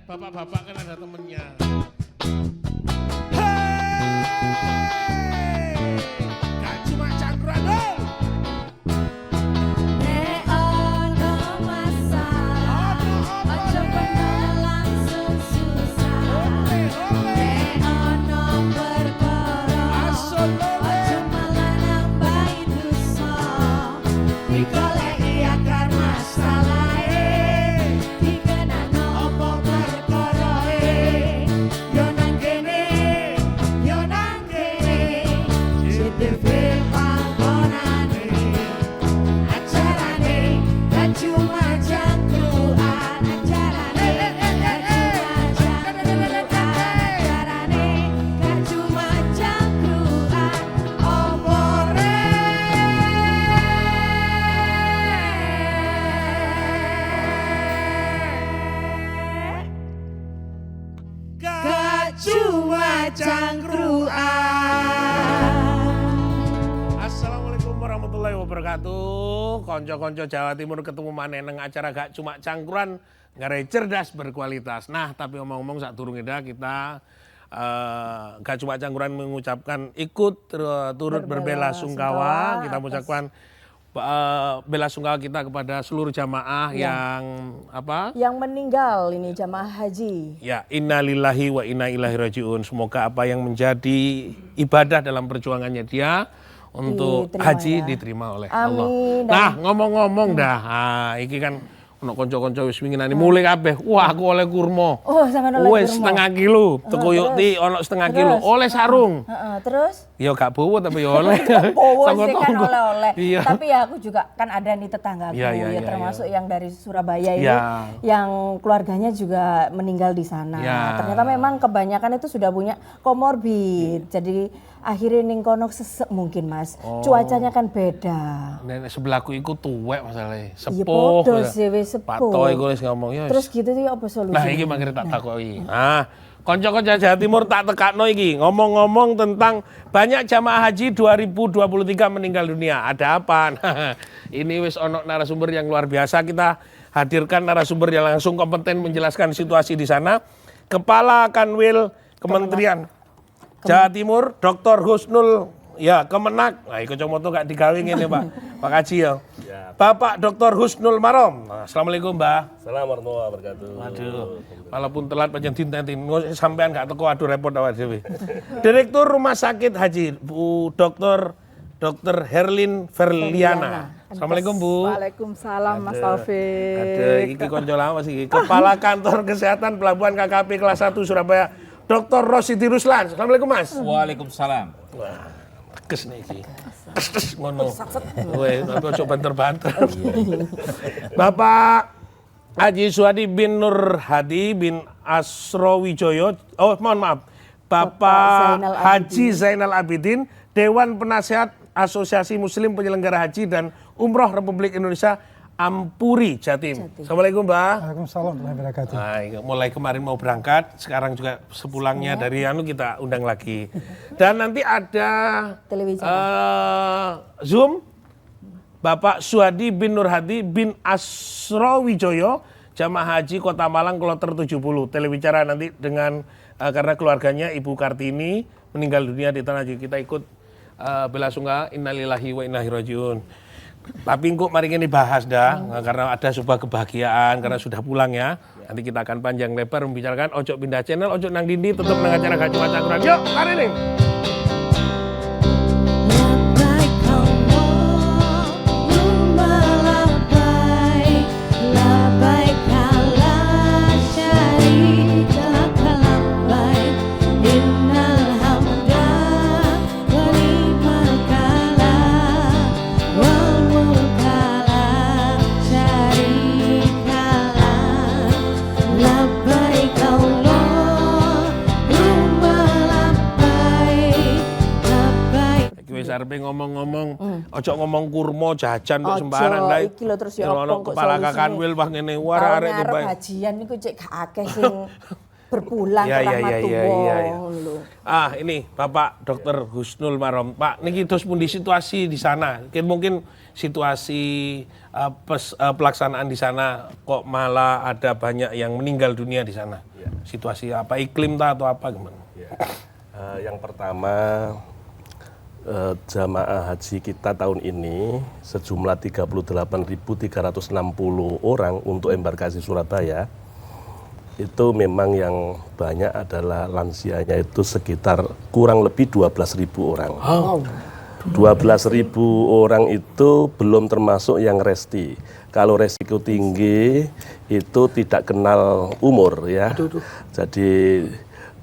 Bapak-bapak kan ada temennya. Gak cuma cangkruan dong. Cuma cangkruan. Assalamualaikum warahmatullahi wabarakatuh. Konco-konco Jawa Timur ketemu maneh nang acara gak cuma cangkruan, ngare cerdas berkualitas. Nah, tapi ngomong-ngomong saat turun kita gak cuma cangkruan mengucapkan ikut turut berbela sungkawa. Kita mengucapkan bela sungkawa kita kepada seluruh jamaah yang yang meninggal ini jamaah haji. Ya, innalillahi wa inna ilaihi rajiun. Semoga apa yang menjadi ibadah dalam perjuangannya dia untuk haji diterima oleh Allah. Nah, ngomong-ngomong dah, iki kan ono konco-konco wis winginane mulai kabeh. Wah, aku oleh kurma. Oh, sampean oleh kurma. Wis setengah kilo, teko yukti ono setengah kilo, oleh sarung. Terus? Ya gak bowo tapi ya oleh. Bowo sih kan oleh-oleh. Iya. Tapi ya aku juga kan ada nih tetanggaku ya termasuk yang dari Surabaya ini yang keluarganya juga meninggal di sana. Ternyata memang kebanyakan itu sudah punya komorbid. Jadi akhirnya ning kono sesek mungkin Mas. Cuacanya kan beda. Nenek sebelahku iku tuwek masalahnya. Iya Sepuh. podo sih wis sepuh. Pak Toy wis ngomong ya. Terus gitu tuh apa solusinya? Nah, iki mangkene tak takoki. Nah, konco-konco Jawa Timur tak tekakno iki. Ngomong-ngomong tentang banyak jamaah haji 2023 meninggal dunia. Ada apa? Nah, ini wis ono narasumber yang luar biasa. Kita hadirkan narasumber yang langsung kompeten menjelaskan situasi di sana. Kepala Kanwil Kementerian Jawa Timur, Dr. Husnul Kemenak. Nah, iku comoto gak digawe ngene, Pak. Pak Kaji ya. Bapak Dr. Husnul Marom. Nah, assalamualaikum, Mbak. Assalamualaikum warahmatullahi wabarakatuh. Waduh, walaupun telat panjang dinten sampean gak teko aduh repot awak dhewe. Direktur Rumah Sakit Haji Bu Dr. Herlin Verliana. Assalamualaikum Bu. Waalaikumsalam Mas Taufik. Ada iki konco lama sih. Kepala Kantor Kesehatan Pelabuhan KKP kelas 1 Surabaya, Dr. Rosidi Ruslan. Assalamualaikum Mas. Waalaikumsalam. Wah, tekes nih iki. Tes ngono. Weh, aku coba banter-banter. Bapak Haji Suhadi bin Nur Hadi bin Asrowijoyo. Oh, mohon maaf. Bapak Haji Zainal Abidin, Dewan Penasehat Asosiasi Muslim Penyelenggara Haji dan Umroh Republik Indonesia Ampuri, Jatim. Assalamualaikum, Mbak. Waalaikumsalam warahmatullahi wabarakatuh. Nah, mulai kemarin mau berangkat, sekarang juga sepulangnya dari kita undang lagi. Dan nanti ada Zoom Bapak Suhadi bin Nur Hadi bin Asrowijoyo, Jamaah Haji Kota Malang Kloter 70. Telewicara nanti dengan karena keluarganya Ibu Kartini meninggal dunia di tanah haji. Kita ikut bela sungkawa innalillahi wa inna ilaihi rajiun. Tapi kok mari ini bahas dah, karena ada sebuah kebahagiaan, karena sudah pulang ya. Nanti kita akan panjang lebar membicarakan ojo pindah channel, ojo nang dindi, tetap nang acara gak cuma cangkruan. Yuk, mari nih. Arep ngomong-ngomong, ojo ngomong kurma jajan kok sembarang kae. Iki lho terus ya ono kepala Kanwil wah ngene war arek arep hajian niku cek gak akeh sing berpulang ke rahmatullah. Ini Bapak Dr. Husnul Marom. Pak, niki terus pundi situasi di sana? Mungkin situasi pelaksanaan di sana kok malah ada banyak yang meninggal dunia di sana. situasi apa iklim atau apa gimana? Ya. Yang pertama jamaah haji kita tahun ini sejumlah 38.360 orang untuk embarkasi Surabaya. Itu memang yang banyak adalah lansianya itu sekitar kurang lebih 12.000 orang. 12.000 orang itu belum termasuk yang resti. Kalau resiko tinggi itu tidak kenal umur ya. Jadi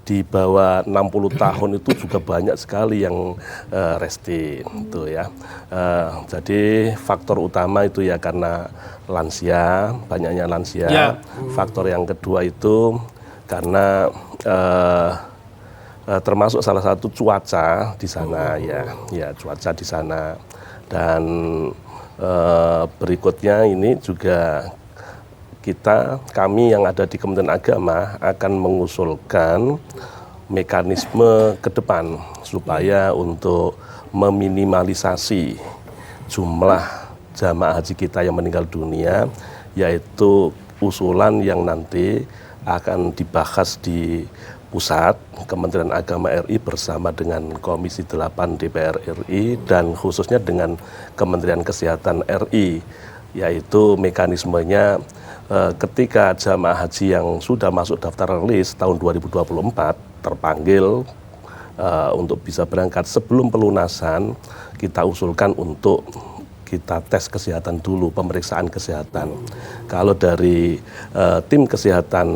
di bawah 60 tahun itu juga banyak sekali yang resti itu ya. Jadi faktor utama itu ya karena lansia, banyaknya lansia. Ya. Faktor yang kedua itu karena termasuk salah satu cuaca di sana ya cuaca di sana. Dan berikutnya ini juga kami yang ada di Kementerian Agama akan mengusulkan mekanisme ke depan supaya untuk meminimalisasi jumlah jamaah haji kita yang meninggal dunia, yaitu usulan yang nanti akan dibahas di pusat Kementerian Agama RI bersama dengan Komisi 8 DPR RI dan khususnya dengan Kementerian Kesehatan RI, yaitu mekanismenya ketika jamaah haji yang sudah masuk daftar rilis tahun 2024 terpanggil untuk bisa berangkat sebelum pelunasan, kita usulkan untuk kita tes kesehatan dulu, pemeriksaan kesehatan. Kalau dari tim kesehatan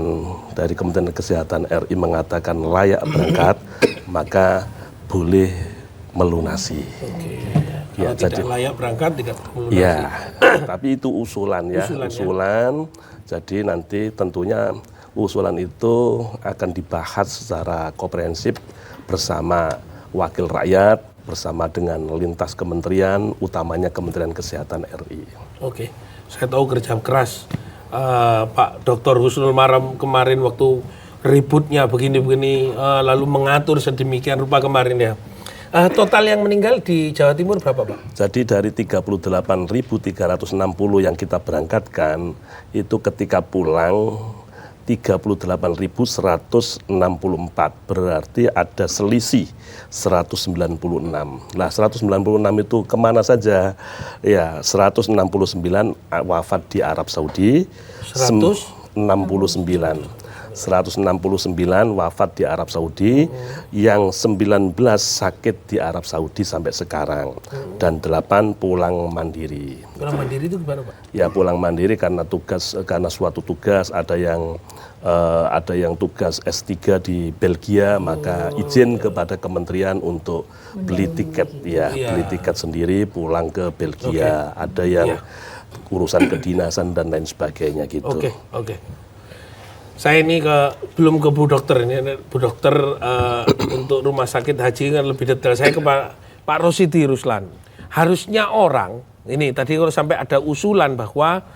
dari Kementerian Kesehatan RI mengatakan layak berangkat, maka boleh melunasi. Kalau tidak layak berangkat tidak perlu lunasi. Ya, tapi itu usulan ya, usulan. Jadi nanti tentunya usulan itu akan dibahas secara komprehensif bersama wakil rakyat, bersama dengan lintas kementerian, utamanya Kementerian Kesehatan RI. Oke, saya tahu kerja keras Pak Dr. Husnul Maram kemarin waktu ributnya begini-begini, lalu mengatur sedemikian rupa kemarin ya. Total yang meninggal di Jawa Timur berapa, Pak? Jadi dari 38.360 yang kita berangkatkan, itu ketika pulang 38.164, berarti ada selisih 196. Nah 196 itu kemana saja? Ya 169 wafat di Arab Saudi, 169 wafat di Arab Saudi, yang 19 sakit di Arab Saudi sampai sekarang, dan 8 pulang mandiri. Pulang mandiri itu gimana, Pak? Ya pulang mandiri karena suatu tugas, ada yang tugas S3 di Belgia, maka izin kepada kementerian untuk beli tiket beli tiket sendiri pulang ke Belgia. Ada yang urusan kedinasan dan lain sebagainya gitu. Oke. Saya ini belum ke Bu Dokter ini, Bu Dokter untuk rumah sakit haji kan lebih detail. Saya ke Pak Rosidi Ruslan. Harusnya orang ini tadi kalau sampai ada usulan bahwa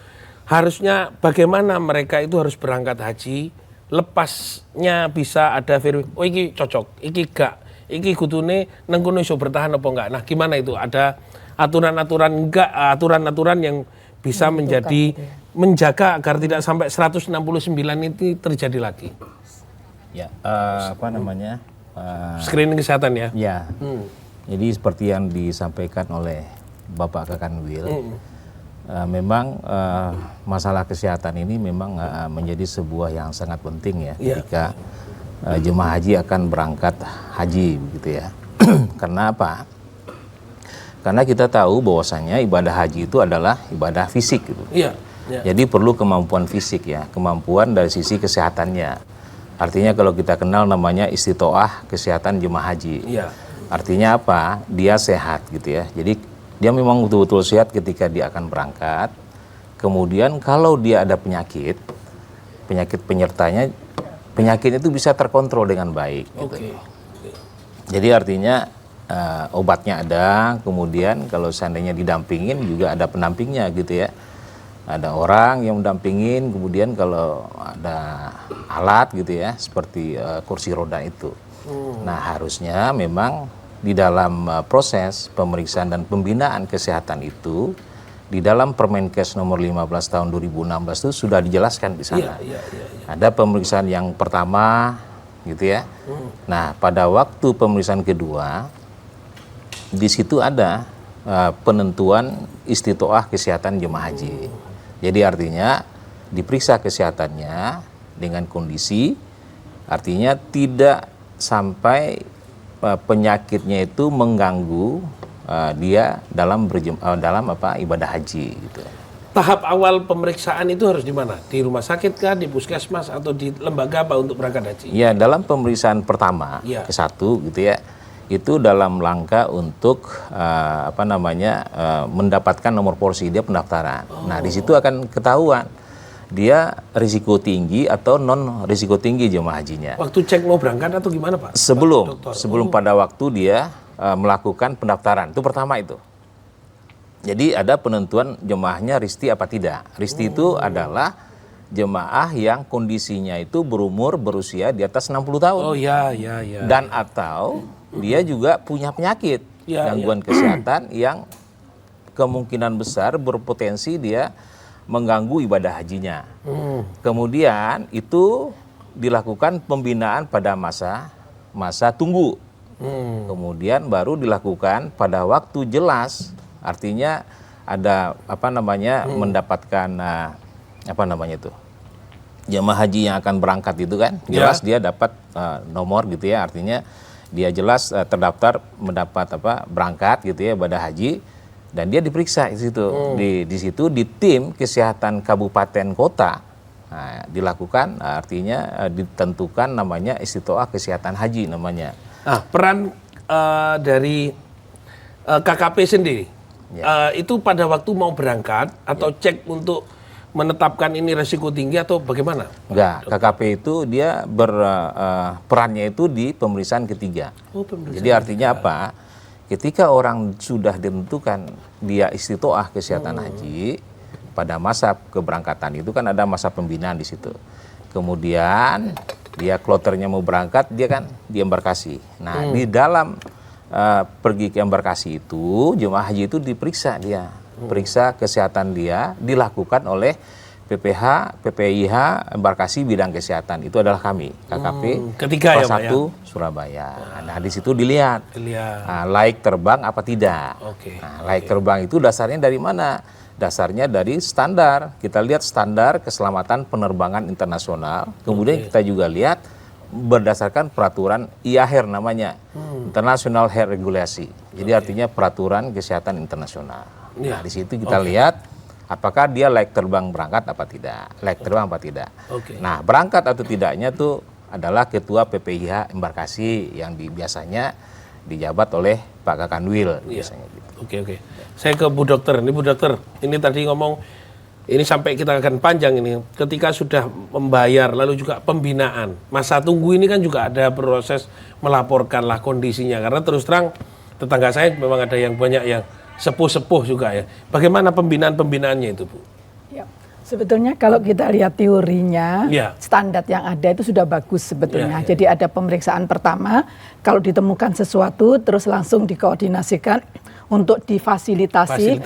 harusnya bagaimana mereka itu harus berangkat haji, lepasnya bisa ada verifikasi. Oh iki cocok, iki gak, iki kudune nang kono iso bertahan apa enggak. Nah, gimana itu? Ada aturan-aturan yang bisa menjaga agar tidak sampai 169 itu terjadi lagi. Ya, screening kesehatan ya. Ya. Jadi seperti yang disampaikan oleh Bapak Kakanwil, memang masalah kesehatan ini memang menjadi sebuah yang sangat penting ya ketika jemaah haji akan berangkat haji begitu ya. Karena apa? Karena kita tahu bahwasanya ibadah haji itu adalah ibadah fisik gitu. Iya. Jadi perlu kemampuan fisik ya, kemampuan dari sisi kesehatannya. Artinya kalau kita kenal namanya istitoah kesehatan jemaah haji. Iya. Artinya apa? Dia sehat gitu ya. Jadi dia memang betul-betul sehat ketika dia akan berangkat. Kemudian kalau dia ada penyakit penyertanya, penyakit itu bisa terkontrol dengan baik. Gitu. Jadi artinya obatnya ada, kemudian kalau seandainya didampingin juga ada pendampingnya gitu ya. Ada orang yang mendampingin, kemudian kalau ada alat gitu ya, seperti kursi roda itu. Nah harusnya memang di dalam proses pemeriksaan dan pembinaan kesehatan itu di dalam Permenkes nomor 15 tahun 2016 itu sudah dijelaskan di sana. Ada pemeriksaan yang pertama, gitu ya. Nah, pada waktu pemeriksaan kedua, di situ ada penentuan istitoah kesehatan jemaah haji. Jadi artinya diperiksa kesehatannya dengan kondisi, artinya tidak sampai penyakitnya itu mengganggu dia dalam ibadah haji gitu. Tahap awal pemeriksaan itu harus di mana? Di rumah sakit kah, di puskesmas atau di lembaga apa untuk berangkat haji? Ya, dalam pemeriksaan pertama ke-1 gitu ya. Itu dalam rangka untuk mendapatkan nomor polisi dia pendaftaran. Nah, di situ akan ketahuan dia risiko tinggi atau non risiko tinggi jemaah hajinya. Waktu cek mau berangkat atau gimana, Pak? Sebelum pada waktu dia melakukan pendaftaran. Itu pertama itu. Jadi ada penentuan jemaahnya risti apa tidak. Risti itu adalah jemaah yang kondisinya itu berusia di atas 60 tahun. Oh ya. Dan atau dia juga punya penyakit, gangguan kesehatan yang kemungkinan besar berpotensi dia mengganggu ibadah hajinya. Kemudian itu dilakukan pembinaan pada masa tunggu. Kemudian baru dilakukan pada waktu jelas, artinya ada mendapatkan jemaah haji yang akan berangkat itu kan jelas dia dapat nomor gitu ya, artinya dia jelas terdaftar mendapat berangkat gitu ya ibadah haji. Dan dia diperiksa di situ, di situ di tim kesehatan kabupaten kota dilakukan, artinya ditentukan namanya istitoah kesehatan haji namanya. Peran dari KKP sendiri itu pada waktu mau berangkat atau cek untuk menetapkan ini resiko tinggi atau bagaimana? Enggak, KKP itu dia perannya itu di pemeriksaan ketiga. Jadi artinya apa? Ketika orang sudah ditentukan dia istitoah kesehatan haji, pada masa keberangkatan itu kan ada masa pembinaan di situ. Kemudian dia kloternya mau berangkat, dia kan di embarkasi. Nah, di dalam pergi ke embarkasi itu, jemaah haji itu diperiksa dia. Periksa kesehatan dia dilakukan oleh PPIH embarkasi bidang kesehatan. Itu adalah kami, KKP ketiga kelas 1 Surabaya. Nah, di situ dilihat layak terbang apa tidak. Nah, layak terbang itu dasarnya dari mana? Dasarnya dari standar. Kita lihat standar keselamatan penerbangan internasional. Kemudian kita juga lihat berdasarkan peraturan IAHER namanya, International Health Regulation. Jadi artinya peraturan kesehatan internasional. Nah, di situ kita lihat apakah dia layak terbang berangkat apa tidak, layak terbang apa tidak. Nah, berangkat atau tidaknya tuh adalah ketua PPIH embarkasi yang biasanya dijabat oleh Pak Kakanwil biasanya gitu. Oke. Saya ke Bu Dokter. Ini Bu Dokter, ini tadi ngomong ini sampai kita akan panjang ini. Ketika sudah membayar lalu juga pembinaan, masa tunggu ini kan juga ada proses melaporkanlah kondisinya, karena terus terang tetangga saya memang ada yang banyak yang sepuh-sepuh juga ya. Bagaimana pembinaannya itu, Bu? Ya, sebetulnya kalau kita lihat teorinya, standar yang ada itu sudah bagus sebetulnya. Jadi ada pemeriksaan pertama, kalau ditemukan sesuatu terus langsung dikoordinasikan untuk difasilitasi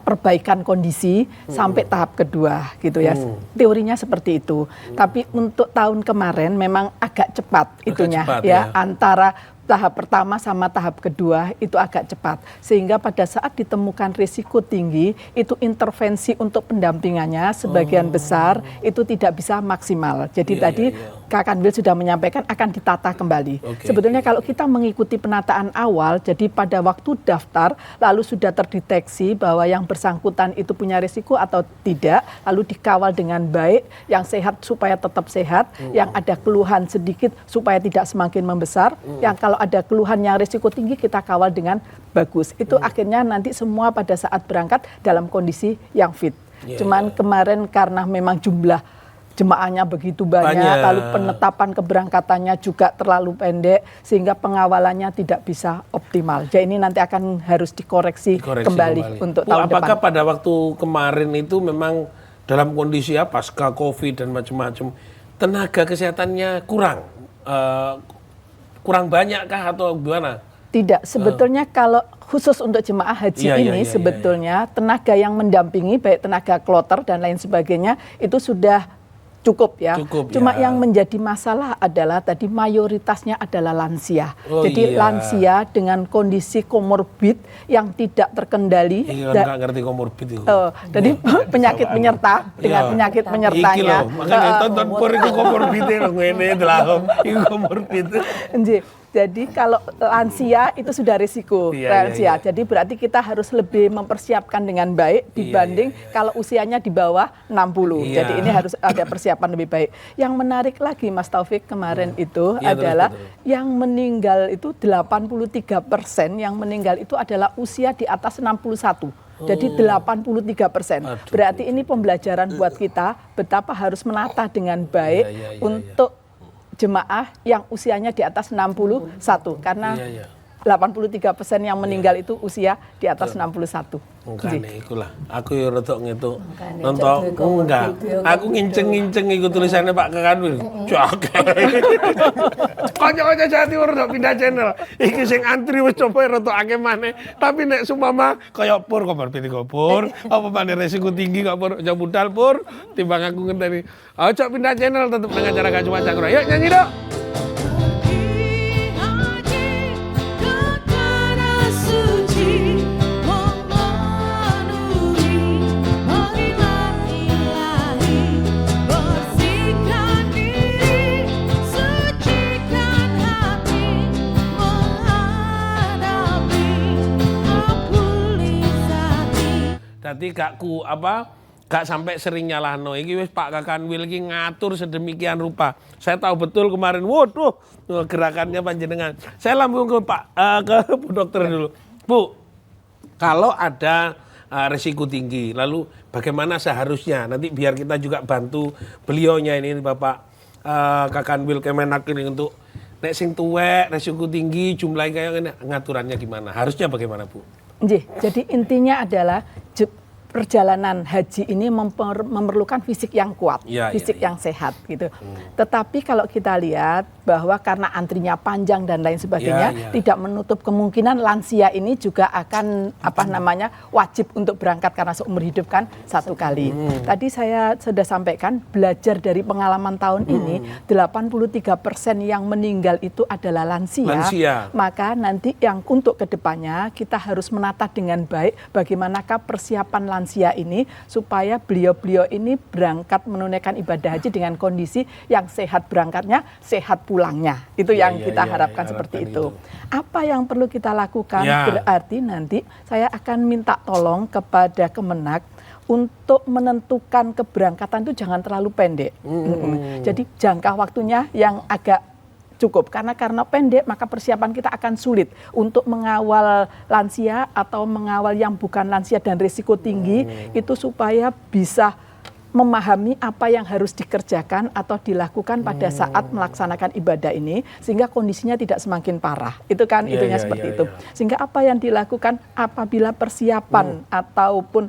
perbaikan kondisi sampai tahap kedua gitu ya. Teorinya seperti itu. Tapi untuk tahun kemarin memang agak cepat itunya ya, antara tahap pertama sama tahap kedua itu agak cepat, sehingga pada saat ditemukan risiko tinggi itu intervensi untuk pendampingannya sebagian besar itu tidak bisa maksimal. Jadi tadi Kak Kanwil sudah menyampaikan akan ditata kembali. Sebetulnya kalau kita mengikuti penataan awal, jadi pada waktu daftar lalu sudah terdeteksi bahwa yang bersangkutan itu punya risiko atau tidak, lalu dikawal dengan baik, yang sehat supaya tetap sehat, yang ada keluhan sedikit supaya tidak semakin membesar, yang kalau ada keluhan yang risiko tinggi kita kawal dengan bagus. Itu akhirnya nanti semua pada saat berangkat dalam kondisi yang fit. Cuman kemarin karena memang jumlah jemaahnya begitu banyak, lalu penetapan keberangkatannya juga terlalu pendek, sehingga pengawalannya tidak bisa optimal. Jadi ini nanti akan harus dikoreksi kembali untuk tahun depan. Apakah pada waktu kemarin itu memang dalam kondisi pasca COVID dan macam-macam, tenaga kesehatannya kurang banyak kah atau gimana? Tidak, sebetulnya kalau khusus untuk jemaah haji ini sebetulnya tenaga yang mendampingi baik tenaga kloter dan lain sebagainya itu sudah cukup ya. Cuma yang menjadi masalah adalah tadi mayoritasnya adalah lansia. Jadi lansia dengan kondisi komorbid yang tidak terkendali. Nggak ngerti komorbid itu. Jadi penyakit penyerta dengan penyakit penyertanya. Makanya tonton pur itu komorbid ngene delahom iku komorbid. Jadi kalau lansia itu sudah risiko lansia. Jadi berarti kita harus lebih mempersiapkan dengan baik dibanding kalau usianya di bawah 60. Jadi ini harus ada persiapan lebih baik. Yang menarik lagi Mas Taufik kemarin itu adalah yang meninggal itu 83% yang meninggal itu adalah usia di atas 61. Jadi 83%. Berarti ini pembelajaran buat kita betapa harus menata dengan baik untuk jemaah yang usianya di atas 61 karena 83% yang meninggal itu usia di atas 61. Makanya ikulah, aku ya rotok ngitung nonton enggak, aku nginceng iku tulisannya Pak Kakanwil. Cok. Kocok-kocok Jawa Timur udah pindah channel. Iki sing antri wis coba rotok akeh maneh, tapi nek sumama kaya pur komorbid pur, apa maneh resiko tinggi kok pur jauh budal pur, timbang aku ngenteni. Ojo pindah channel tetep nang acara Gak Cuma Cangkru. Yuk nyanyi dong. Dadi gak sampai sering nyalahno iki wis Pak Kakanwil iki ngatur sedemikian rupa. Saya tahu betul kemarin, waduh gerakannya panjenengan. Saya lambung ke Bu Dokter dulu. Bu, kalau ada risiko tinggi, lalu bagaimana seharusnya? Nanti biar kita juga bantu beliaunya ini Bapak Kakanwil Kemenak ini untuk nek sing tuwek, risiko tinggi, jumlahnya kayak ngene, ngaturannya gimana? Harusnya bagaimana, Bu? Jadi intinya adalah perjalanan haji ini memerlukan fisik yang kuat, fisik yang sehat gitu. Tetapi kalau kita lihat bahwa karena antrinya panjang dan lain sebagainya, tidak menutup kemungkinan lansia ini juga akan wajib untuk berangkat karena seumur hidup kan satu kali. Tadi saya sudah sampaikan belajar dari pengalaman tahun ini 83% yang meninggal itu adalah lansia. Maka nanti yang untuk kedepannya kita harus menata dengan baik bagaimanakah persiapan lansia ini supaya beliau-beliau ini berangkat menunaikan ibadah haji dengan kondisi yang sehat berangkatnya, sehat pulangnya. Itu yang kita harapkan seperti itu. Apa yang perlu kita lakukan? Berarti nanti saya akan minta tolong kepada Kemenak untuk menentukan keberangkatan itu jangan terlalu pendek. Jadi jangka waktunya yang agak cukup karena pendek maka persiapan kita akan sulit untuk mengawal lansia atau mengawal yang bukan lansia dan risiko tinggi itu supaya bisa memahami apa yang harus dikerjakan atau dilakukan pada saat melaksanakan ibadah ini sehingga kondisinya tidak semakin parah. Itu kan itunya seperti itu. Sehingga apa yang dilakukan apabila persiapan ataupun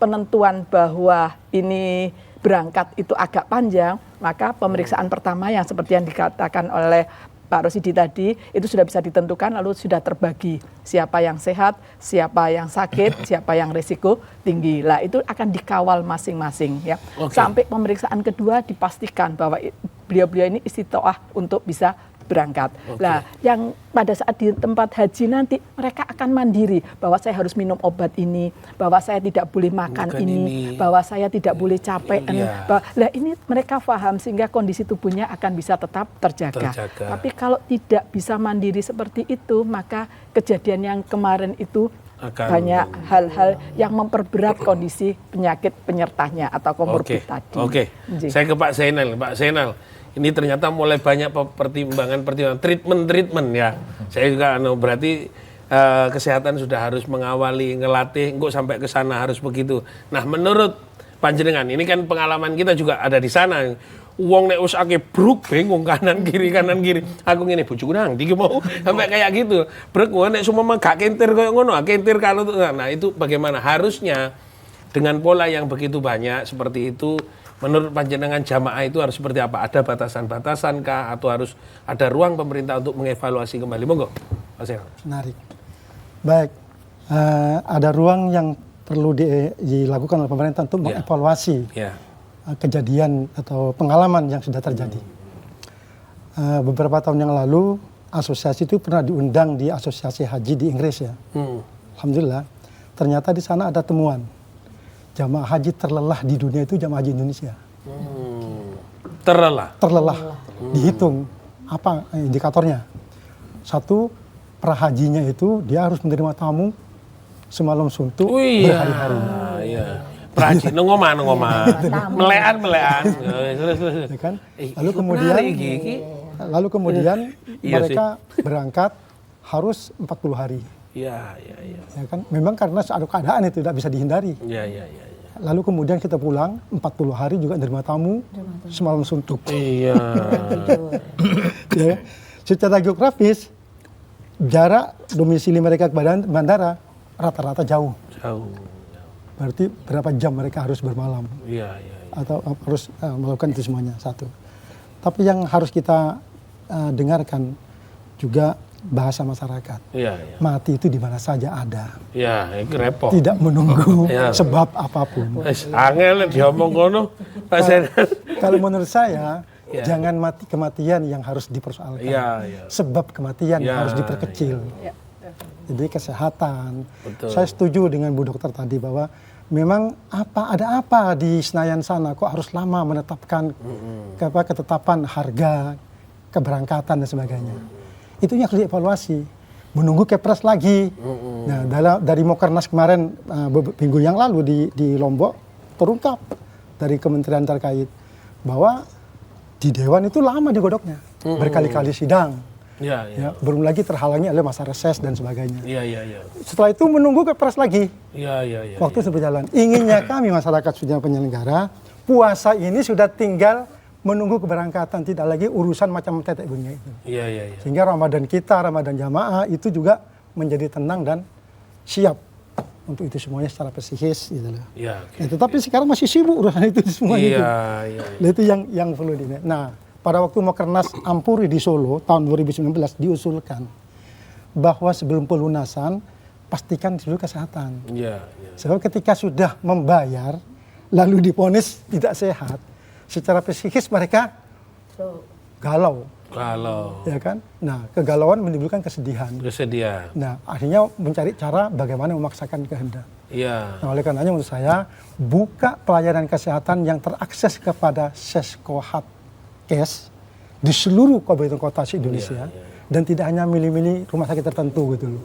penentuan bahwa ini berangkat itu agak panjang, maka pemeriksaan pertama yang seperti yang dikatakan oleh Pak Rosidi tadi itu sudah bisa ditentukan lalu sudah terbagi siapa yang sehat, siapa yang sakit, siapa yang risiko tinggi. Lah itu akan dikawal masing-masing ya. Sampai pemeriksaan kedua dipastikan bahwa beliau-beliau ini istitoah untuk bisa berangkat. Nah, yang pada saat di tempat haji nanti mereka akan mandiri bahwa saya harus minum obat ini, bahwa saya tidak boleh makan ini, bahwa saya tidak boleh capek. Nah, ini mereka paham sehingga kondisi tubuhnya akan bisa tetap terjaga. Tapi kalau tidak bisa mandiri seperti itu, maka kejadian yang kemarin itu banyak hal-hal yang memperberat kondisi penyakit penyertanya atau komorbid tadi. Saya ke Pak Zainal. Pak Zainal, ini ternyata mulai banyak pertimbangan treatment ya. Saya juga berarti kesehatan sudah harus mengawali, ngelatih, kok sampai ke sana harus begitu. Nah, menurut panjenengan, ini kan pengalaman kita juga ada di sana. Wong nek wis akeh bruk bingung kanan kiri. Aku ngene bojoku nang ndi mau sampai kayak gitu. Brek nek semua gak kentir koyo ngono, kentir kalau nah itu bagaimana harusnya dengan pola yang begitu banyak seperti itu. Menurut panjenengan jamaah itu harus seperti apa? Ada batasan-batasan kah atau harus ada ruang pemerintah untuk mengevaluasi kembali? Monggo, Mas Zainal. Menarik. Baik, ada ruang yang perlu dilakukan oleh pemerintah untuk mengevaluasi kejadian atau pengalaman yang sudah terjadi. Beberapa tahun yang lalu, asosiasi itu pernah diundang di asosiasi haji di Inggris ya. Alhamdulillah, ternyata di sana ada temuan. Jamaah haji terlelah di dunia itu jamaah haji Indonesia. Terlelah. Dihitung apa indikatornya. Satu, prahajinya itu dia harus menerima tamu semalam suntuk berhari-hari. Prahaji ngomah. Melean. Ya kan? Lalu kemudian mereka berangkat harus 40 hari. Ya kan? Memang karena ada keadaan itu tidak bisa dihindari. Lalu kemudian kita pulang 40 hari juga menerima tamu semalam suntuk. Ya, secara geografis jarak domisili mereka ke bandara rata-rata jauh. Berarti berapa jam mereka harus bermalam? Atau harus melakukan itu semuanya, satu. Tapi yang harus kita dengarkan juga bahasa masyarakat. Mati itu di mana saja ada. Repot. Tidak menunggu sebab apapun. Angel diomong kono. Kalau menurut saya, jangan mati kematian yang harus dipersoalkan. Sebab kematian yang harus diperkecil. Jadi kesehatan. Betul. Saya setuju dengan Bu Dokter tadi bahwa memang ada apa di Senayan sana kok harus lama menetapkan ketetapan harga keberangkatan dan sebagainya. Itu yang harus dievaluasi. Menunggu Kepres lagi. Nah, dari Mokernas kemarin minggu yang lalu di Lombok terungkap dari kementerian terkait bahwa di Dewan itu lama digodoknya, berkali-kali sidang. Belum lagi terhalangi oleh masa reses dan sebagainya. Setelah itu menunggu Kepres lagi. Waktu berjalan. Inginnya kami masyarakat sudah penyelenggara, puasa ini sudah tinggal menunggu keberangkatan, tidak lagi urusan macam tetek bengek itu. Sehingga Ramadan kita, Ramadan jamaah itu juga menjadi tenang dan siap untuk itu semuanya secara psikis gitu loh. Tetapi sekarang masih sibuk urusan itu semua itu. Itu yang perlu dilihat. Nah, pada waktu Mokernas Ampuri di Solo tahun 2019 diusulkan bahwa sebelum pelunasan pastikan dulu kesehatan. Sebab ketika sudah membayar lalu divonis tidak sehat, secara psikis mereka galau. Ya kan? Nah, kegalauan menimbulkan kesedihan. Nah, akhirnya mencari cara bagaimana memaksakan kehendak. Nah, oleh karenanya menurut saya buka pelayanan kesehatan yang terakses kepada Seskohat Kes di seluruh kabupaten kota se-Indonesia dan tidak hanya milih-milih rumah sakit tertentu gitu loh.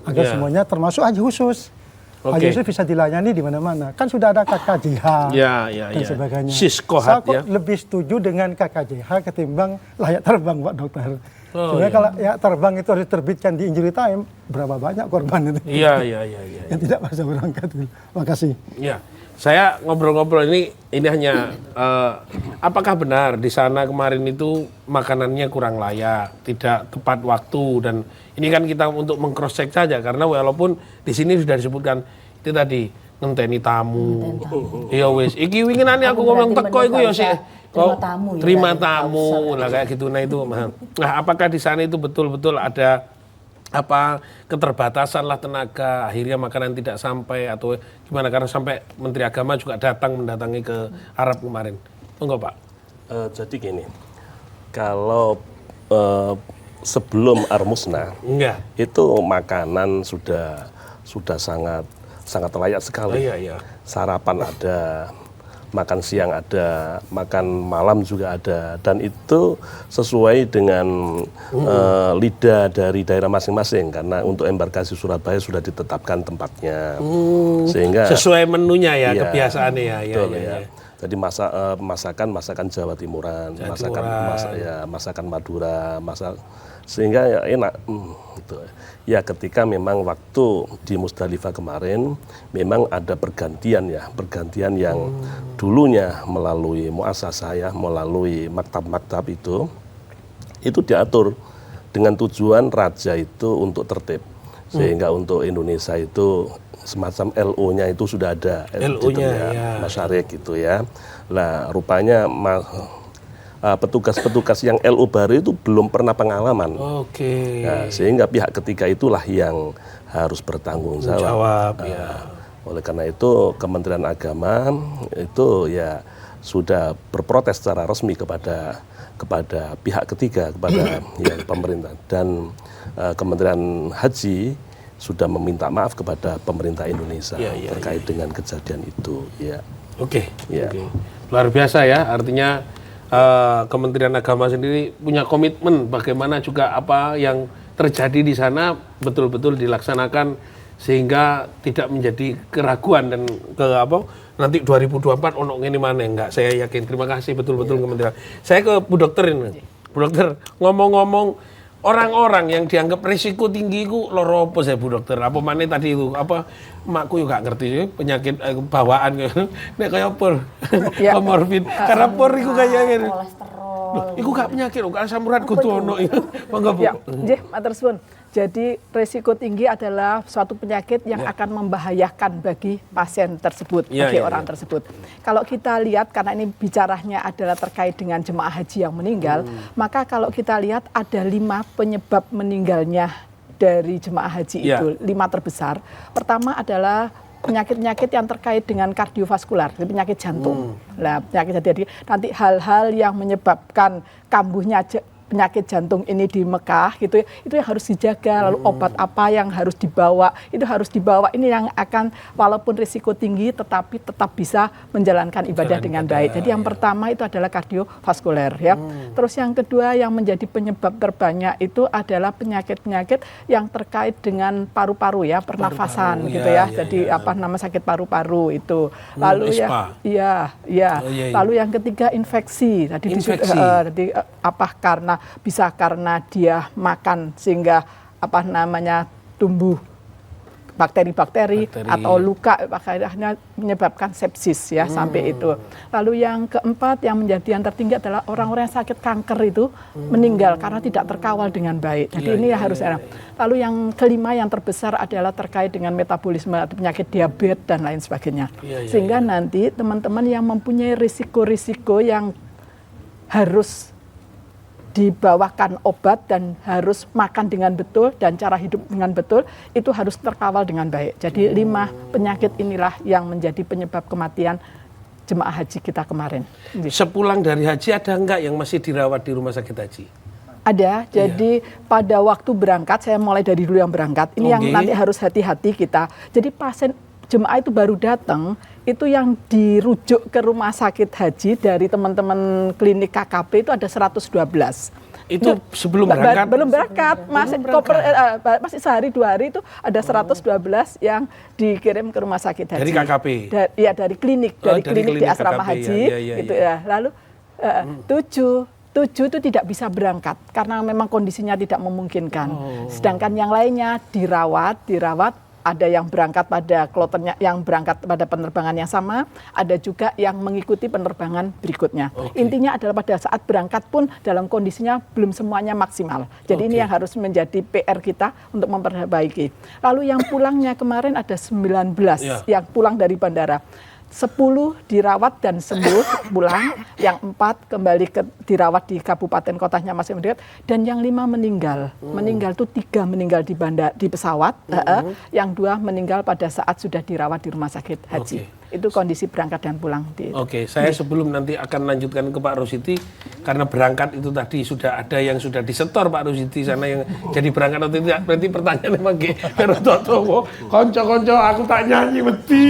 Agar semuanya termasuk haji khusus. Haji khusus bisa dilayani di mana-mana. Kan sudah ada KKJH dan sebagainya. Saya kok lebih setuju dengan KKJH ketimbang layak terbang, Pak Dokter. Sebenarnya kalau layak terbang itu harus diterbitkan di injury time, berapa banyak korban itu. Yang tidak bisa berangkat. Terima kasih. Saya ngobrol-ngobrol ini hanya apakah benar di sana kemarin itu makanannya kurang layak, tidak tepat waktu, dan ini kan kita untuk meng-cross check saja karena walaupun di sini sudah disebutkan itu tadi ngenteni tamu. Iya wis, iki winginane aku ngomong teko iku ya sih terima tamu lah kayak gitu. Nah itu nah apakah di sana itu betul-betul ada keterbatasan lah tenaga, akhirnya makanan tidak sampai atau gimana, karena sampai Menteri Agama juga mendatangi ke Arab kemarin. Enggak Pak? Jadi gini, kalau sebelum Armusna itu makanan sudah sangat layak sekali. Sarapan ada, makan siang ada, makan malam juga ada, dan itu sesuai dengan lidah dari daerah masing-masing karena untuk embarkasi Surabaya sudah ditetapkan tempatnya, sehingga sesuai menunya kebiasaannya ya. Jadi masakan Jawa Timuran, masakan Madura, sehingga ya enak. Gitu. Ya ketika memang waktu di Musdalifah kemarin memang ada pergantian yang dulunya melalui muasasah melalui maktab-maktab itu diatur dengan tujuan raja itu untuk tertib, sehingga untuk Indonesia itu semacam LO-nya itu sudah ada, LO-nya Masyarik gitu ya. Nah rupanya petugas-petugas yang LO baru itu belum pernah pengalaman. Oke. Nah, sehingga pihak ketiga itulah yang harus bertanggung jawab. Oleh karena itu Kementerian Agama itu ya sudah berprotes secara resmi kepada pihak ketiga, kepada ya, pemerintah, dan Kementerian Haji sudah meminta maaf kepada pemerintah Indonesia terkait dengan kejadian itu. Ya. Oke. Luar biasa ya, artinya Kementerian Agama sendiri punya komitmen bagaimana juga apa yang terjadi di sana betul-betul dilaksanakan sehingga tidak menjadi keraguan dan nanti 2024 ono ngene maneh, enggak, saya yakin. Terima kasih betul-betul Kementerian. Saya ke Bu Dokter ini. Bu Dokter, ngomong-ngomong orang-orang yang dianggap risiko tinggi itu loro apa saya Bu Dokter? Apa maneh tadi itu makku juga nggak ngerti penyakit bawaan nek kaya por komorbid. Karena por iku kaya ngene. Kolesterol. Iku gak penyakit, gak asam urat kudu ono iku. Monggo Bu. Ya, nggih, matur suwun. Jadi risiko tinggi adalah suatu penyakit yang akan membahayakan bagi pasien tersebut, bagi orang tersebut. Kalau kita lihat, karena ini bicaranya adalah terkait dengan jemaah haji yang meninggal, maka kalau kita lihat ada 5 penyebab meninggalnya dari jemaah haji itu, 5 terbesar. Pertama adalah penyakit-penyakit yang terkait dengan kardiovaskular, penyakit jantung. Nah, penyakit jadi nanti hal-hal yang menyebabkan kambuhnya penyakit jantung ini di Mekah gitu, itu yang harus dijaga. Lalu obat apa yang harus dibawa, itu harus dibawa. Ini yang akan walaupun risiko tinggi tetapi tetap bisa menjalankan ibadah dengan baik. Jadi yang pertama itu adalah kardiovaskuler ya. Terus yang kedua yang menjadi penyebab terbanyak itu adalah penyakit-penyakit yang terkait dengan paru-paru ya, pernafasan gitu ya. Jadi sakit paru-paru itu. Lalu lalu yang ketiga infeksi. Tadi bisa karena dia makan sehingga tumbuh bakteri-bakteri atau luka, akhirnya menyebabkan sepsis ya sampai itu. Lalu yang keempat yang menjadi yang tertinggi adalah orang-orang yang sakit kanker itu meninggal karena tidak terkawal dengan baik. Jadi ini harus ada. Lalu yang kelima yang terbesar adalah terkait dengan metabolisme, penyakit diabetes dan lain sebagainya. Sehingga nanti teman-teman yang mempunyai risiko-risiko yang harus dibawakan obat dan harus makan dengan betul dan cara hidup dengan betul, itu harus terkawal dengan baik. Jadi 5 penyakit inilah yang menjadi penyebab kematian jemaah haji kita kemarin. Sepulang dari haji ada enggak yang masih dirawat di rumah sakit haji? Ada, jadi pada waktu berangkat, saya mulai dari dulu yang berangkat, ini yang nanti harus hati-hati kita. Jadi pasien jemaah itu baru datang, itu yang dirujuk ke rumah sakit haji dari teman-teman klinik KKP itu ada 112. Itu sebelum berangkat? Belum berangkat, masih sehari 2 hari itu ada 112 yang dikirim ke rumah sakit haji. Dari KKP? Dari klinik, dari klinik di asrama haji. Gitu ya. Lalu 7 itu tidak bisa berangkat karena memang kondisinya tidak memungkinkan. Sedangkan yang lainnya dirawat, ada yang berangkat pada kloternya, yang berangkat pada penerbangan yang sama, ada juga yang mengikuti penerbangan berikutnya. Intinya adalah pada saat berangkat pun dalam kondisinya belum semuanya maksimal. Jadi ini yang harus menjadi PR kita untuk memperbaiki. Lalu yang pulangnya kemarin ada 19 yang pulang dari bandara. 10 dirawat dan sembuh pulang, yang 4 kembali dirawat di kabupaten kotanya masih mendekat, dan yang 5 meninggal. Meninggal itu 3 meninggal di pesawat, yang 2 meninggal pada saat sudah dirawat di rumah sakit haji. Itu kondisi berangkat dan pulang. Saya sebelum nanti akan lanjutkan ke Pak Rosidi, karena berangkat itu tadi sudah ada yang sudah disetor Pak Rosidi sana yang jadi berangkat atau tidak. Berarti pertanyaan memang karo toto konco-konco aku tak nyanyi mesti.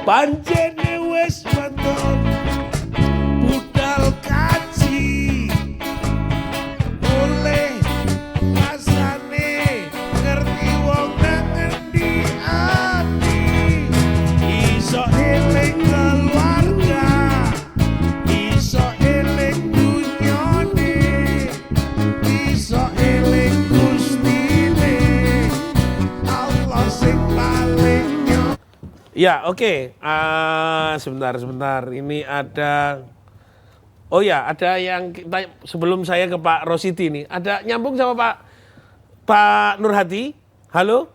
Pancene wis weton budal kaji oleh rasane ngerti wong nang endi ati iso eling keluarga iso eling dunyane iso eling Gustine Allah sing paling. Ya, oke. Sebentar. Ini ada ada yang sebelum saya ke Pak Rosidi nih. Ada nyambung sama Pak Nurhadi? Halo?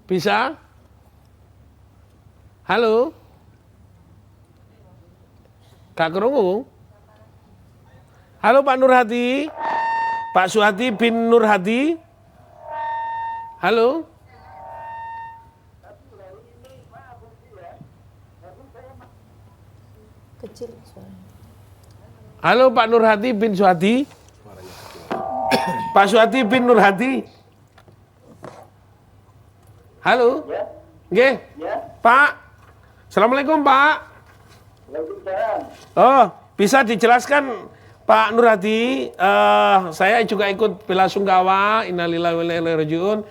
Bisa? Halo? Kak Kerungu? Halo Pak Nur Hadi. Pak Suhadi bin Nur Hadi. Halo. Kecil suaranya. Halo Pak Nur Hadi bin Suhadi. Pak Suhadi bin Nur Hadi. Halo. Ya. Nggih. Ya. Pak. Assalamualaikum Pak. Waalaikumsalam. Oh, bisa dijelaskan Pak Nur Hadi, saya juga ikut bela sungkawa, innalillahi wa inna ilaihi raji'un.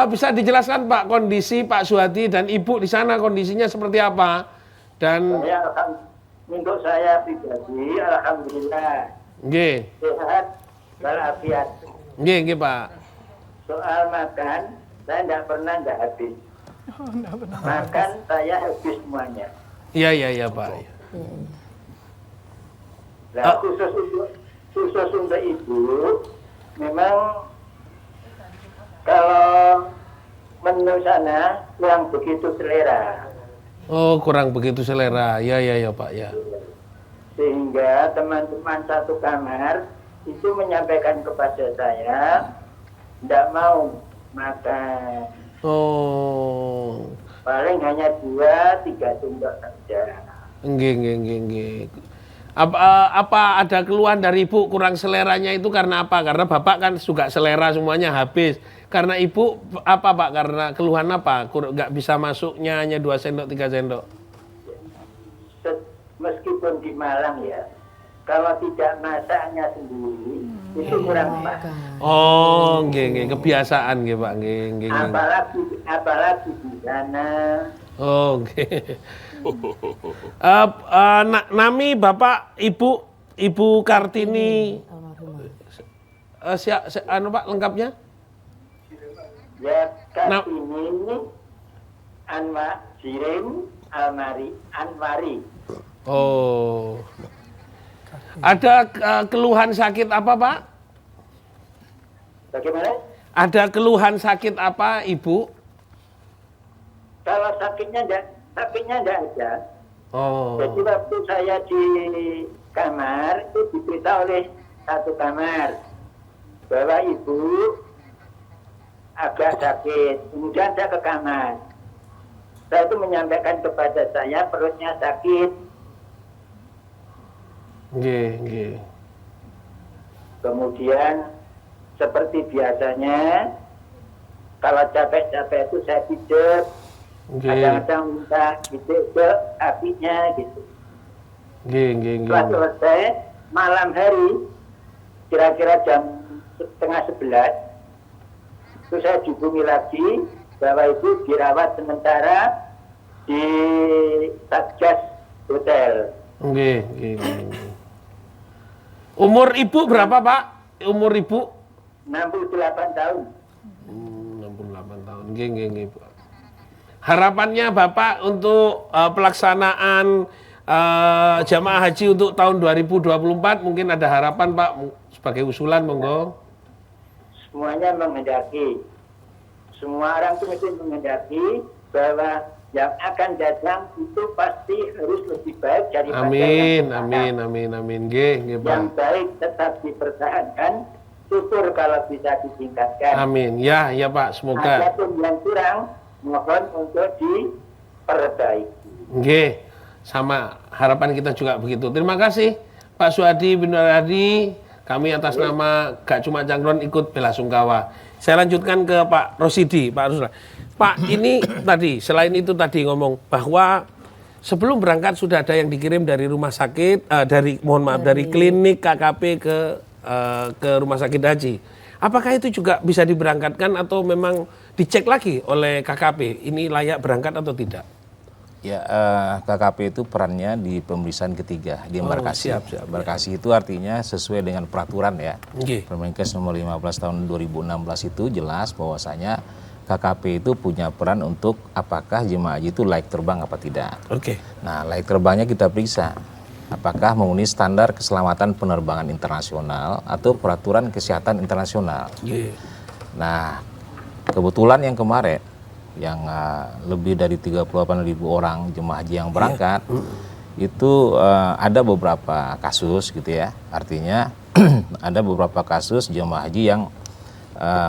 Bisa dijelaskan Pak kondisi Pak Suhadi dan Ibu di sana kondisinya seperti apa? Dan Untuk saya pribadi, alhamdulillah nggih. sehat walafiat. Nggih Pak. Soal makan, saya tidak pernah nggak habis. Makan saya habis semuanya. Iya Pak. Nah, khusus untuk ibu, memang kalau menu sana kurang begitu selera. Oh, kurang begitu selera. Ya Pak ya. Sehingga teman-teman satu kamar itu menyampaikan kepada saya tidak mau makan. Oh. Paling hanya 2-3 sendok saja. Nggih. Apa ada keluhan dari Ibu kurang seleranya itu karena apa? Karena Bapak kan juga selera semuanya habis. Karena Ibu apa Pak? Karena keluhan apa? Nggak bisa masuknya hanya 2 sendok 3 sendok. Meskipun di Malang ya, kalau tidak masaknya sendiri itu kurang pas. Oh, nggih, kebiasaan nggih Pak, nggih. Apalagi di sana. Oh, nggih. Nami Bapak Ibu Kartini. Pak lengkapnya? Ya, Kartini Jirim Anwari. Oh. Ada keluhan sakit apa, Pak? Bagaimana? Ada keluhan sakit apa, Ibu? Kalau sakitnya enggak ada. Oh. Jadi waktu saya di kamar itu diberitahu oleh satu kamar bahwa ibu agak sakit. Kemudian saya ke kamar. Saya itu menyampaikan kepada saya perutnya sakit. Nggih. Kemudian seperti biasanya kalau capek-capek itu saya pijet. Kadang-kadang minta gitu ke kakinya gitu. Nggih. Setelah selesai malam hari kira-kira jam 10:30 itu saya dihubungi lagi bahwa ibu dirawat sementara di Satgas Hotel. Nggih. Umur Ibu berapa, Pak? Umur Ibu? 68 tahun. 68 tahun. Nggih, Pak. Harapannya Bapak untuk pelaksanaan jamaah haji untuk tahun 2024 mungkin ada harapan Pak sebagai usulan monggo. Semuanya menghendaki. Semua orang itu mesti menghendaki bahwa yang akan datang itu pasti harus lebih baik daripada Amin. Nggih, Pak. Yang baik tetap dipertahankan, syukur kalau bisa ditingkatkan. Amin. Ya Pak, semoga. Adapun yang kurang mohon untuk diperbaiki. Nggih, sama harapan kita juga begitu. Terima kasih Pak Suhadi bin Nur Hadi. Kami atas nama Gak Cuma Cangkron ikut bela sungkawa. Saya lanjutkan ke Pak Rosidi, Pak Rusla. Pak, ini tadi selain itu tadi ngomong bahwa sebelum berangkat sudah ada yang dikirim dari rumah sakit, dari klinik KKP ke rumah sakit haji. Apakah itu juga bisa diberangkatkan atau memang dicek lagi oleh KKP ini layak berangkat atau tidak? Ya, KKP itu perannya di pemeriksaan ketiga di embarkasi. Siap. Embarkasi itu artinya sesuai dengan peraturan ya. Okay. Permenkes nomor 15 tahun 2016 itu jelas bahwasanya KKP itu punya peran untuk apakah jemaah haji itu layak terbang apa tidak. Oke. Nah, layak terbangnya kita periksa. Apakah memenuhi standar keselamatan penerbangan internasional atau peraturan kesehatan internasional. Yeah. Nah, kebetulan yang kemarin yang lebih dari 38.000 orang jemaah haji yang berangkat itu ada beberapa kasus gitu ya. Artinya ada beberapa kasus jemaah haji yang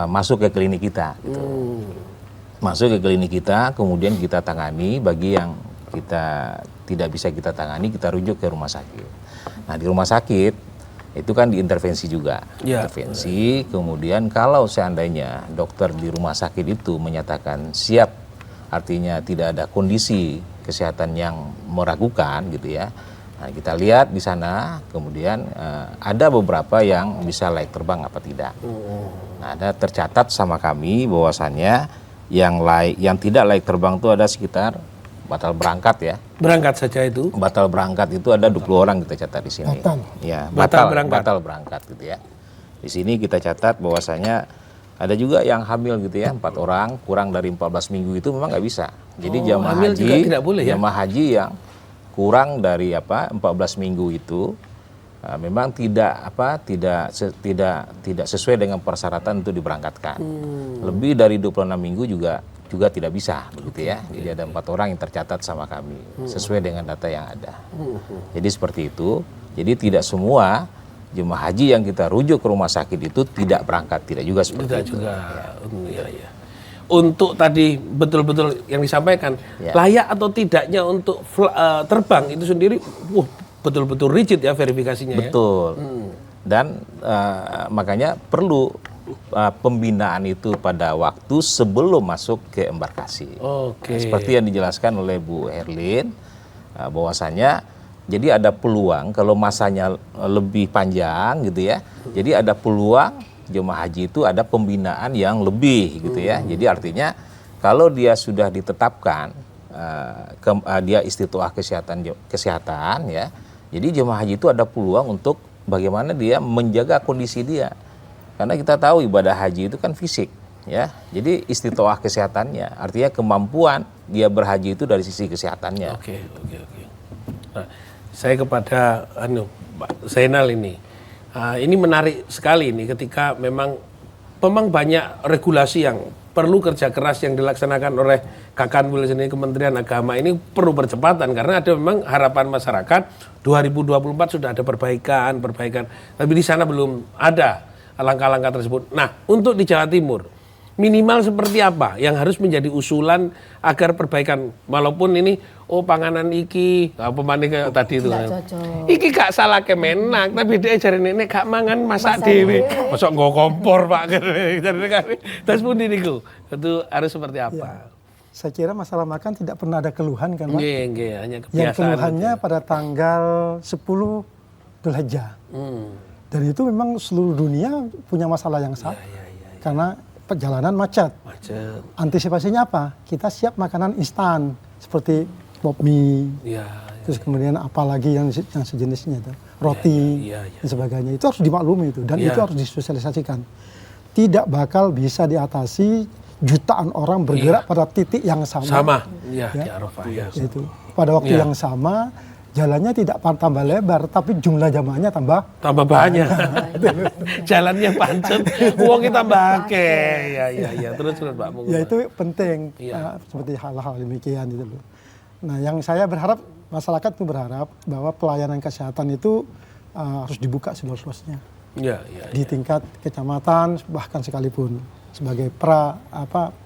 masuk ke klinik kita. Gitu. Masuk ke klinik kita, kemudian kita tangani. Bagi yang kita tidak bisa kita tangani, kita rujuk ke rumah sakit. Nah, di rumah sakit itu kan diintervensi juga. Intervensi, kemudian kalau seandainya dokter di rumah sakit itu menyatakan siap, artinya tidak ada kondisi kesehatan yang meragukan gitu ya. Nah, kita lihat di sana, kemudian ada beberapa yang bisa layak terbang apa tidak. Nah, ada tercatat sama kami bahwasannya yang tidak layak terbang itu ada sekitar batal berangkat ya. Berangkat saja itu? Batal berangkat itu ada 20 orang kita catat di sini. Ya, batal berangkat gitu ya. Di sini kita catat bahwasanya ada juga yang hamil gitu ya, 4 orang kurang dari 14 minggu itu memang nggak bisa. Jadi jamaah haji juga tidak boleh, ya? Jamaah haji yang kurang dari 14 minggu itu memang tidak sesuai dengan persyaratan untuk diberangkatkan. Lebih dari 26 minggu juga tidak bisa begitu ya. Jadi ada 4 orang yang tercatat sama kami sesuai dengan data yang ada. Jadi seperti itu. Jadi tidak semua jemaah haji yang kita rujuk ke rumah sakit itu tidak berangkat, tidak juga seperti itu. Ya. Untuk tadi betul-betul yang disampaikan, layak atau tidaknya untuk terbang itu sendiri betul-betul rigid ya verifikasinya. Betul. Dan makanya perlu pembinaan itu pada waktu sebelum masuk ke embarkasi. Nah, seperti yang dijelaskan oleh Bu Herlin, bahwasanya jadi ada peluang kalau masanya lebih panjang gitu ya. Jadi ada peluang jemaah haji itu ada pembinaan yang lebih gitu ya. Jadi artinya kalau dia sudah ditetapkan dia istiqtoah kesehatan ya. Jadi jemaah haji itu ada peluang untuk bagaimana dia menjaga kondisi dia. Karena kita tahu ibadah haji itu kan fisik ya. Jadi istiqtoah kesehatannya artinya kemampuan dia berhaji itu dari sisi kesehatannya. Oke. Nah, saya kepada Pak Zainal ini menarik sekali ini ketika memang banyak regulasi yang perlu kerja keras yang dilaksanakan oleh Kakanwil sendiri, Kementerian Agama ini perlu percepatan karena ada memang harapan masyarakat 2024 sudah ada perbaikan, tapi di sana belum ada langkah-langkah tersebut. Nah, untuk di Jawa Timur minimal seperti apa yang harus menjadi usulan agar perbaikan, walaupun ini panganan iki pemane kayak tadi itu kan. Iki gak salah Kemenak, tapi dia jare nenek gak mangan masak dhewe. Mosok nggo kompor Pak. Terus pundi niku? Itu harus seperti apa? Ya, saya kira masalah makan tidak pernah ada keluhan kan Pak? Nggih, hanya kebiasaan. Yang keluhannya pada tanggal 10 Dzulhijjah. Dan itu memang seluruh dunia punya masalah yang sama. Karena perjalanan macet. Antisipasinya apa? Kita siap makanan instan seperti pop mie, terus kemudian apalagi yang sejenisnya itu, roti dan sebagainya. Itu harus dimaklumi itu dan itu harus disosialisasikan. Tidak bakal bisa diatasi jutaan orang bergerak pada titik yang sama. Di Arafah itu pada waktu yang sama. Jalannya tidak tambah lebar, tapi jumlah jamaahnya tambah banyak. Jalannya pancet, uangnya tambah akeh. Ya. Terus Pak. Ya itu penting, seperti hal-hal demikian itu loh. Nah, yang saya berharap masyarakat itu berharap bahwa pelayanan kesehatan itu harus dibuka seluas-luasnya. Di tingkat kecamatan bahkan sekalipun sebagai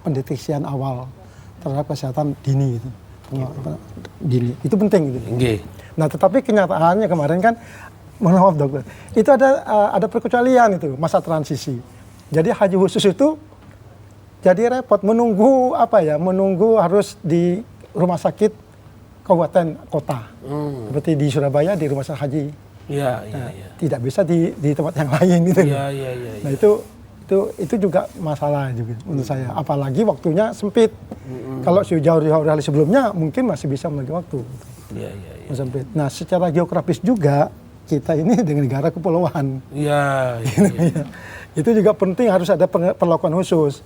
pendeteksian awal terhadap kesehatan dini itu. Itu penting gitu. Nah, tetapi kenyataannya kemarin kan, mohon maaf dokter, itu ada perkecualian itu masa transisi. Jadi haji khusus itu jadi repot menunggu harus di rumah sakit kabupaten kota seperti di Surabaya di rumah sakit haji. Tidak bisa di tempat yang lain gitu. Nah itu juga masalah juga menurut saya. Apalagi waktunya sempit. Kalau jauh-jauh hari sebelumnya mungkin masih bisa membagi waktu. Sempit. Nah, secara geografis juga kita ini dengan negara kepulauan. Itu juga penting harus ada perlakuan khusus.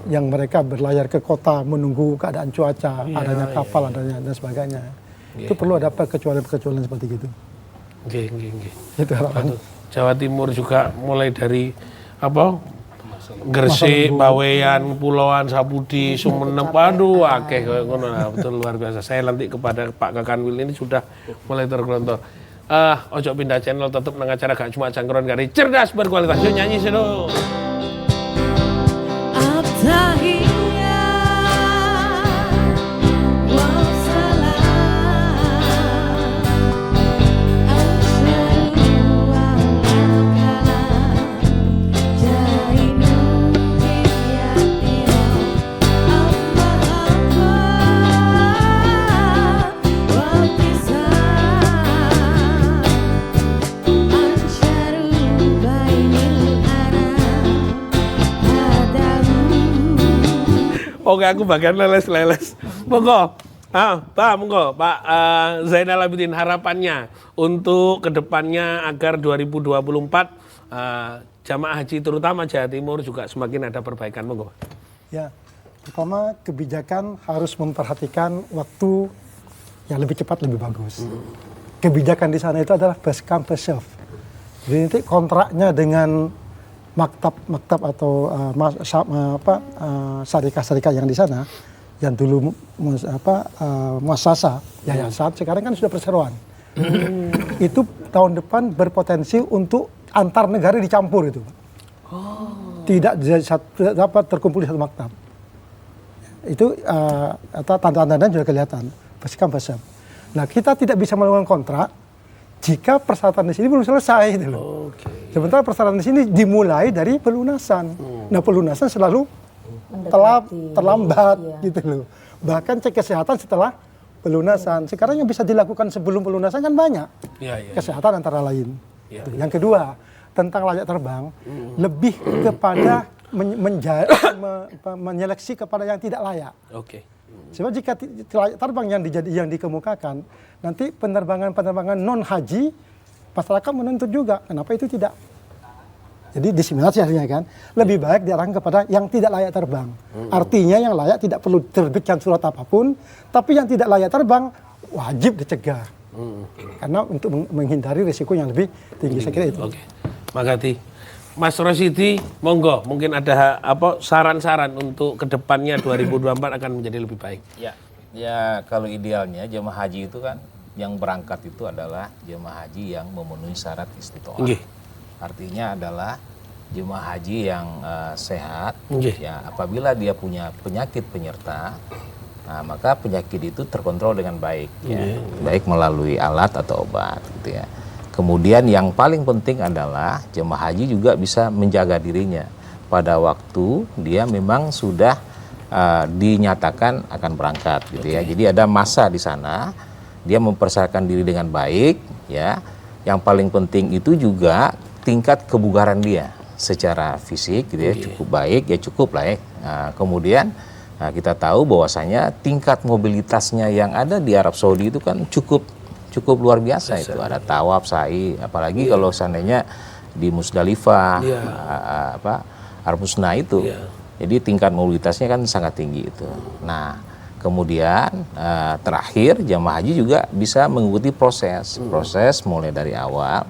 Yang mereka berlayar ke kota menunggu keadaan cuaca, adanya kapal, adanya dan sebagainya. Itu perlu ada perkecualian seperti itu. Itu harapan. Jawa Timur juga mulai dari Gresik, Bawean, Pulauan, Sapudi, Sumeneb, waduh akeh ngono. Betul luar biasa. Saya nanti kepada Pak Kakanwil ini sudah mulai tergelontor. Ojo pindah channel, tetap nang acara gak cuma cangkron kari cerdas berkualitas. Yuk nyanyi sih dong. Oke, aku bagian leles-leles. Monggo. Pak, monggo. Pak Zainal Abidin, harapannya untuk kedepannya agar 2024 jamaah haji terutama Jawa Timur juga semakin ada perbaikan. Monggo. Ya, pertama kebijakan harus memperhatikan waktu yang lebih cepat lebih bagus. Kebijakan di sana itu adalah first come first serve. Jadi nanti kontraknya dengan maktab atau syarikat yang di sana yang dulu muassasah yayasan sekarang kan sudah perseroan. Itu tahun depan berpotensi untuk antar negara dicampur itu. Tidak dapat terkumpul di satu maktab. Itu tanda-tanda juga kelihatan. Nah, kita tidak bisa melakukan kontrak jika persyaratan di sini belum selesai gitu loh. Sementara persyaratan di sini dimulai dari pelunasan. Nah, pelunasan selalu terlambat gitu loh. Bahkan cek kesehatan setelah pelunasan. Sekarang yang bisa dilakukan sebelum pelunasan kan banyak. Kesehatan antara lain. Yang kedua, tentang layak terbang, lebih kepada menyeleksi kepada yang tidak layak. Sebab jika layak terbang yang dikemukakan, nanti penerbangan non haji masyarakat menuntut juga. Kenapa itu tidak? Jadi diskriminasi artinya kan. Lebih baik diarahkan kepada yang tidak layak terbang. Artinya yang layak tidak perlu terbitkan surat apapun, tapi yang tidak layak terbang wajib dicegah. Karena untuk menghindari risiko yang lebih tinggi. Saya kira itu. Makasih. Mas Rosidi, monggo, mungkin ada saran-saran untuk kedepannya 2024 akan menjadi lebih baik. Ya kalau idealnya jemaah haji itu kan yang berangkat itu adalah jemaah haji yang memenuhi syarat istitoah. Artinya adalah jemaah haji yang sehat. Ya, apabila dia punya penyakit penyerta, nah, maka penyakit itu terkontrol dengan baik, baik melalui alat atau obat, gitu ya. Kemudian yang paling penting adalah jemaah haji juga bisa menjaga dirinya pada waktu dia memang sudah dinyatakan akan berangkat, gitu ya. Jadi ada masa di sana dia mempersiapkan diri dengan baik, ya. Yang paling penting itu juga tingkat kebugaran dia secara fisik, gitu ya, cukup baik, ya cukup lah ya. Kemudian kita tahu bahwasanya tingkat mobilitasnya yang ada di Arab Saudi itu kan cukup luar biasa itu. Ada tawaf, sa'i, apalagi kalau seandainya di Musdalifah, Armusna itu. Jadi tingkat mobilitasnya kan sangat tinggi itu. Nah, kemudian terakhir jamaah haji juga bisa mengikuti proses mulai dari awal.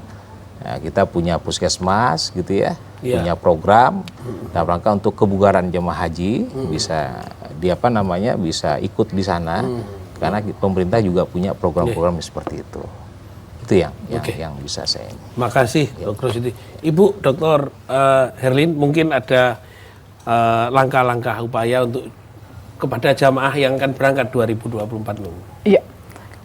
Ya, kita punya puskesmas gitu ya, punya program dalam rangka untuk kebugaran jemaah haji bisa bisa ikut di sana. Karena pemerintah juga punya program-program seperti itu. Itu yang bisa saya. Makasih, Dr. Siti. Ibu, Dr. Herlin, mungkin ada langkah-langkah upaya untuk kepada jamaah yang akan berangkat 2024 ini. Iya,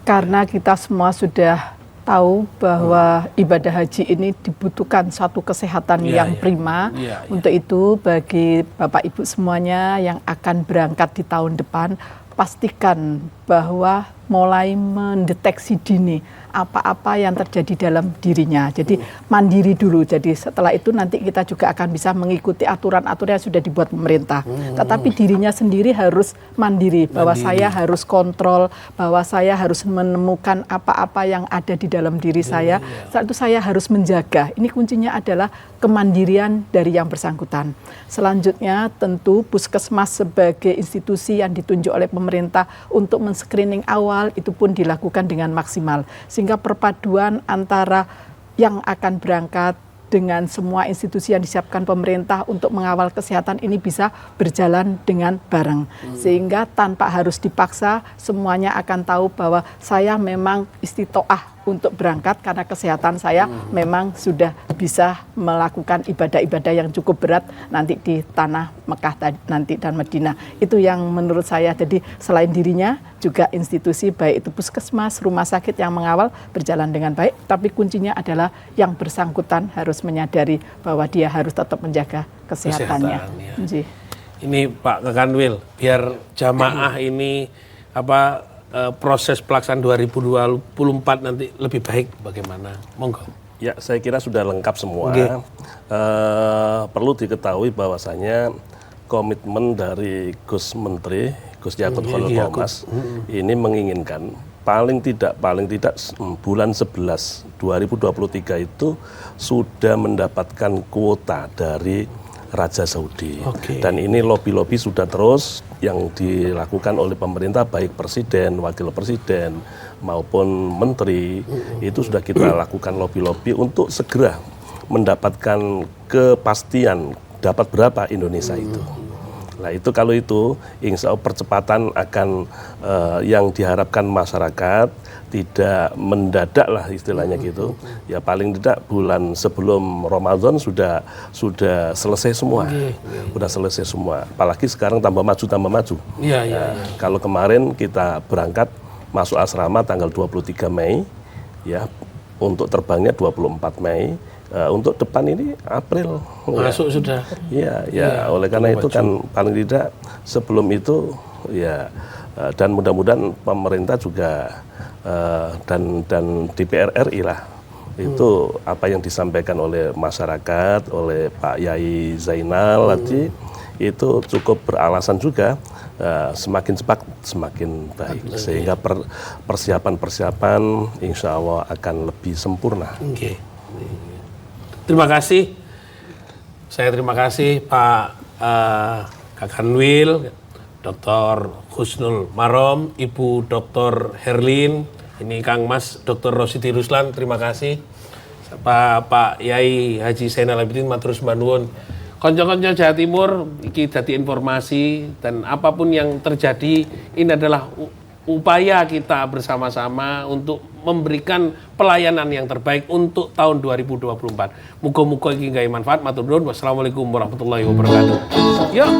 karena kita semua sudah tahu bahwa ibadah haji ini dibutuhkan satu kesehatan yang prima. Untuk itu, bagi Bapak Ibu semuanya yang akan berangkat di tahun depan, pastikan bahwa mulai mendeteksi dini apa-apa yang terjadi dalam dirinya. Jadi mandiri dulu. Jadi setelah itu nanti kita juga akan bisa mengikuti aturan-aturan yang sudah dibuat pemerintah. Tetapi dirinya sendiri harus mandiri. Bahwa saya harus kontrol, bahwa saya harus menemukan apa-apa yang ada di dalam diri saya. Setelah itu saya harus menjaga. Ini kuncinya adalah kemandirian dari yang bersangkutan. Selanjutnya tentu puskesmas sebagai institusi yang ditunjuk oleh pemerintah untuk men-screening awal itu pun dilakukan dengan maksimal. Sehingga perpaduan antara yang akan berangkat dengan semua institusi yang disiapkan pemerintah untuk mengawal kesehatan ini bisa berjalan dengan bareng. Sehingga tanpa harus dipaksa semuanya akan tahu bahwa saya memang istitoah untuk berangkat karena kesehatan saya memang sudah bisa melakukan ibadah-ibadah yang cukup berat nanti di tanah Mekah nanti dan Madinah. Itu yang menurut saya. Jadi selain dirinya juga institusi baik itu puskesmas, rumah sakit yang mengawal berjalan dengan baik, tapi kuncinya adalah yang bersangkutan harus menyadari bahwa dia harus tetap menjaga kesehatannya. Ya. Ini Pak Kakanwil, biar jamaah ini proses pelaksanaan 2024 nanti lebih baik bagaimana? Monggo. Ya, saya kira sudah lengkap semua. Perlu diketahui bahwasanya komitmen dari Gus Menteri, Gus Yakut Khalil Qomas, ini menginginkan paling tidak bulan 11 2023 itu sudah mendapatkan kuota dari Raja Saudi. Dan ini lobby-lobby sudah terus yang dilakukan oleh pemerintah, baik presiden, wakil presiden maupun menteri, itu sudah kita lakukan lobby-lobby untuk segera mendapatkan kepastian dapat berapa Indonesia itu. Nah itu kalau itu insya Allah percepatan akan yang diharapkan masyarakat tidak mendadak lah istilahnya gitu. Ya paling tidak bulan sebelum Ramadan sudah selesai semua. Sudah selesai semua. Apalagi sekarang tambah maju. Kalau kemarin kita berangkat masuk asrama tanggal 23 Mei ya, untuk terbangnya 24 Mei. Untuk depan ini April masuk sudah. Ya, oleh karena itu kan paling tidak sebelum itu ya, dan mudah-mudahan pemerintah juga dan DPR RI lah itu apa yang disampaikan oleh masyarakat, oleh Pak Yai Zainal tadi itu cukup beralasan juga, semakin cepat semakin baik, sehingga persiapan insya Allah akan lebih sempurna. Terima kasih. Saya terima kasih Pak Kakanwil, Dr. Husnul Marom, Ibu Dr. Herlin, ini Kang Mas Dr. Rosidi Ruslan, terima kasih. Pak Yai Haji Zainal Abidin matur nuwun. Konco-konco Jawa Timur iki dadi informasi, dan apapun yang terjadi ini adalah upaya kita bersama-sama untuk memberikan pelayanan yang terbaik untuk tahun 2024. Muga-muga iki gawe manfaat. Matur nuwun. Wassalamualaikum warahmatullahi wabarakatuh. Yuk.